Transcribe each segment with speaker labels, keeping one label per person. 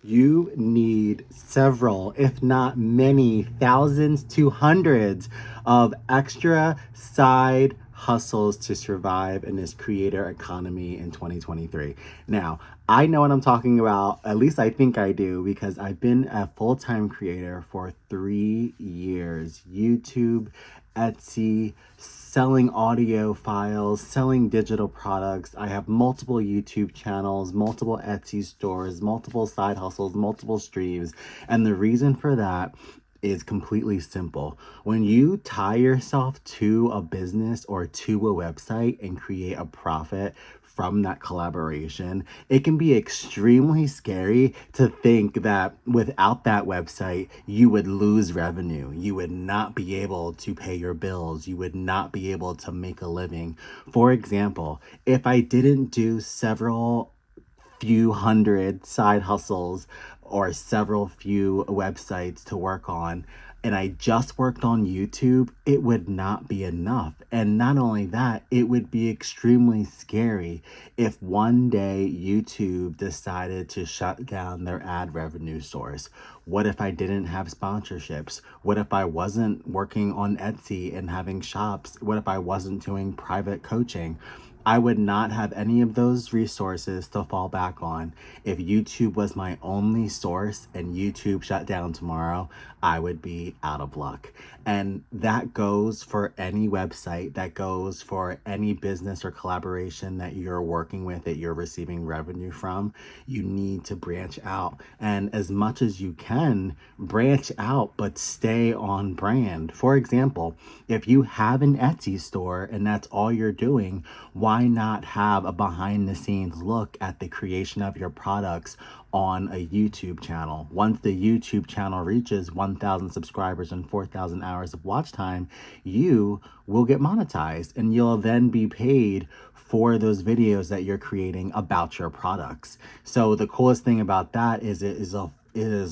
Speaker 1: You need several, if not many, thousands to hundreds of extra side hustles to survive in this creator economy in 2023. Now, I know what I'm talking about. At least I think I do because I've been a full time creator for 3 years. YouTube, Etsy, selling audio files, selling digital products. I have multiple YouTube channels, multiple Etsy stores, multiple side hustles, multiple streams. And the reason for that is completely simple. When you tie yourself to a business or to a website and create a profit from that collaboration, it can be extremely scary to think that without that website, you would lose revenue. You would not be able to pay your bills. You would not be able to make a living. For example, if I didn't do several few hundred side hustles or several few websites to work on, and I just worked on YouTube, it would not be enough. And not only that, it would be extremely scary if one day YouTube decided to shut down their ad revenue source. What if I didn't have sponsorships? What if I wasn't working on Etsy and having shops? What if I wasn't doing private coaching? I would not have any of those resources to fall back on. If YouTube was my only source and YouTube shut down tomorrow, I would be out of luck. And that goes for any website, that goes for any business or collaboration that you're working with, that you're receiving revenue from. You need to branch out. And as much as you can, branch out, but stay on brand. For example, if you have an Etsy store and that's all you're doing, why not have a behind the scenes look at the creation of your products on a YouTube channel? Once the YouTube channel reaches 1,000 subscribers and 4,000 hours of watch time, you will get monetized and you'll then be paid for those videos that you're creating about your products. So the coolest thing about that is it is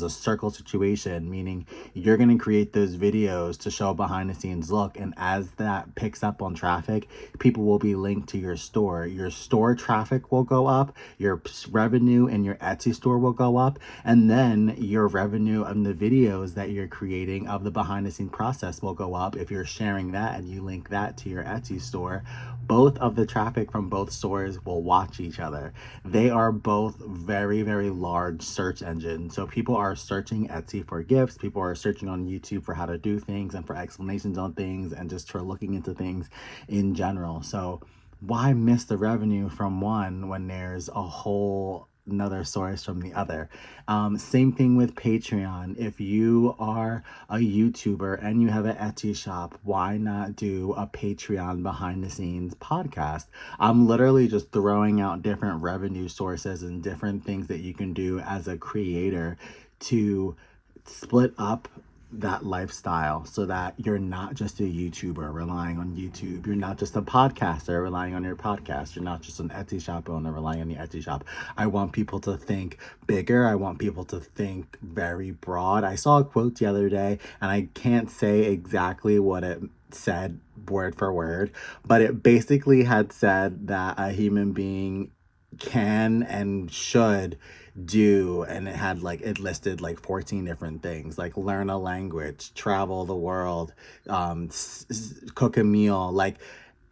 Speaker 1: a circle situation, meaning you're going to create those videos to show a behind the scenes look. And as that picks up on traffic, people will be linked to your store. Your store traffic will go up, your revenue in your Etsy store will go up, and then your revenue on the videos that you're creating of the behind the scene process will go up. If you're sharing that and you link that to your Etsy store, both of the traffic from both stores will watch each other. They are both very, very large search engines. So people are searching Etsy for gifts, people are searching on YouTube for how to do things and for explanations on things and just for looking into things in general. So why miss the revenue from one when there's a whole another source from the other? Same thing with Patreon. If you are a YouTuber and you have an Etsy shop, why not do a Patreon behind the scenes podcast? I'm literally just throwing out different revenue sources and different things that you can do as a creator to split up that lifestyle so that you're not just a YouTuber relying on YouTube. You're not just a podcaster relying on your podcast. You're not just an Etsy shop owner relying on the Etsy shop. I want people to think bigger. I want people to think very broad. I saw a quote the other day and I can't say exactly what it said word for word, but it basically had said that a human being can and should do, and it listed like 14 different things, like learn a language, travel the world, cook a meal, like,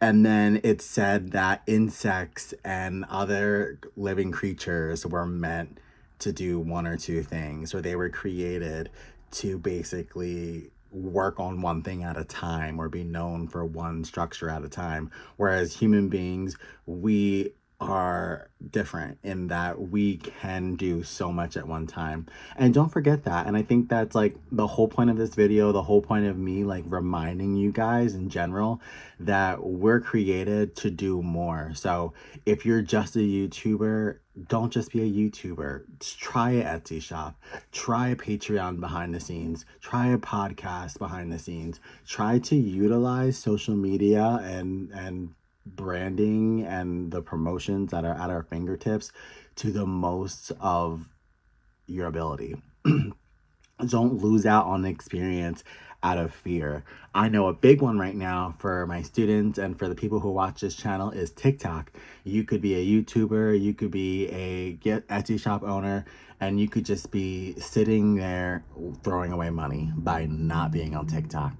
Speaker 1: and then it said that insects and other living creatures were meant to do one or two things, or they were created to basically work on one thing at a time or be known for one structure at a time. Whereas human beings, we are different in that we can do so much at one time. And don't forget that. And I think that's like the whole point of this video, the whole point of me like reminding you guys in general that we're created to do more. So if you're just a YouTuber, don't just be a YouTuber. Try a Etsy shop, try a Patreon behind the scenes, try a podcast behind the scenes, try to utilize social media and branding and the promotions that are at our fingertips to the most of your ability. Don't lose out on the experience out of fear. I know a big one right now for my students and for the people who watch this channel is TikTok. You could be a YouTuber, you could be a Etsy shop owner, and you could just be sitting there throwing away money by not being on TikTok.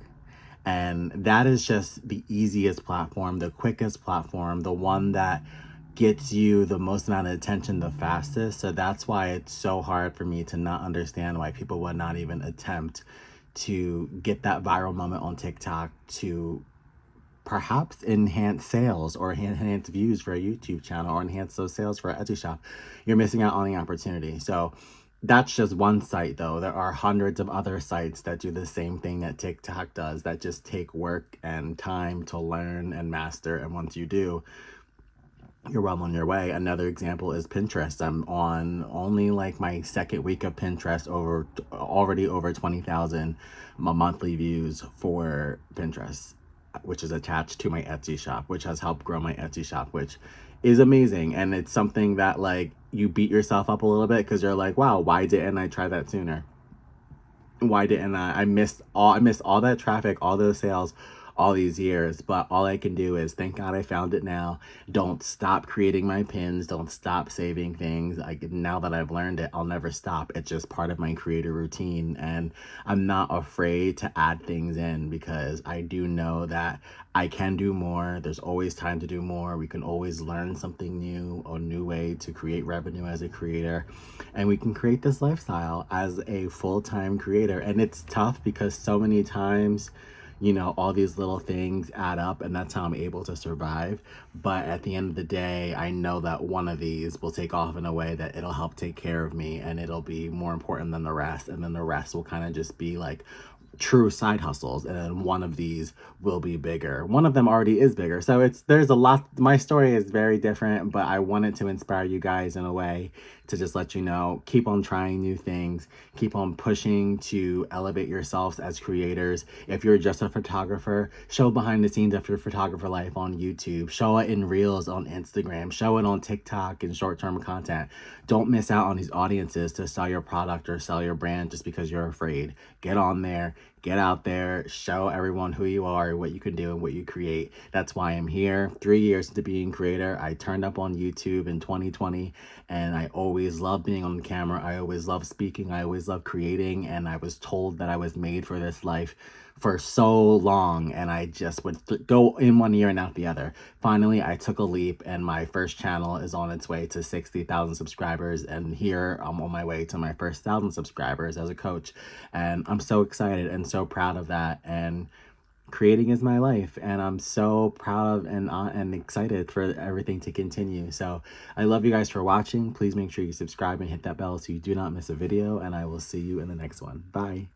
Speaker 1: And that is just the easiest platform, the quickest platform, the one that gets you the most amount of attention the fastest. So that's why it's so hard for me to not understand why people would not even attempt to get that viral moment on TikTok to perhaps enhance sales or enhance views for a YouTube channel or enhance those sales for an Etsy shop. You're missing out on the opportunity. So that's just one site though. There are hundreds of other sites that do the same thing that TikTok does, that just take work and time to learn and master. And once you do, you're well on your way. Another example is Pinterest. I'm on only like my second week of Pinterest, already over 20,000 monthly views for Pinterest, which is attached to my Etsy shop, which has helped grow my Etsy shop, which is amazing. And it's something that like you beat yourself up a little bit because you're like, wow, why didn't I try that sooner? Why didn't I missed all that traffic, all those sales, all these years. But all I can do is thank God I found it now. Don't stop creating my pins, don't stop saving things. Now that I've learned it, I'll never stop. It's just part of my creator routine, and I'm not afraid to add things in because I do know that I can do more. There's always time to do more. We can always learn something new, a new way to create revenue as a creator. And we can create this lifestyle as a full-time creator. And it's tough because so many times, all these little things add up, and that's how I'm able to survive. But at the end of the day, I know that one of these will take off in a way that it'll help take care of me, and it'll be more important than the rest. And then the rest will kind of just be like true side hustles, and then one of these will be bigger. One of them already is bigger. So there's a lot. My story is very different, but I wanted to inspire you guys in a way to just let you know, keep on trying new things, keep on pushing to elevate yourselves as creators. If you're just a photographer, show behind the scenes of your photographer life on YouTube, show it in reels on Instagram, show it on TikTok and short-term content. Don't miss out on these audiences to sell your product or sell your brand just because you're afraid. Get on there, get out there, show everyone who you are, what you can do, and what you create. That's why I'm here. 3 years into being creator, I turned up on YouTube in 2020, and I always loved being on the camera. I always loved speaking. I always loved creating, and I was told that I was made for this life for so long, and I just would go in one ear and out the other. Finally, I took a leap, and my first channel is on its way to 60,000 subscribers, and here I'm on my way to my first 1,000 subscribers as a coach, and I'm so excited and so proud of that. And creating is my life, and I'm so proud of and excited for everything to continue. So I love you guys for watching. Please make sure you subscribe and hit that bell so you do not miss a video, and I will see you in the next one. Bye.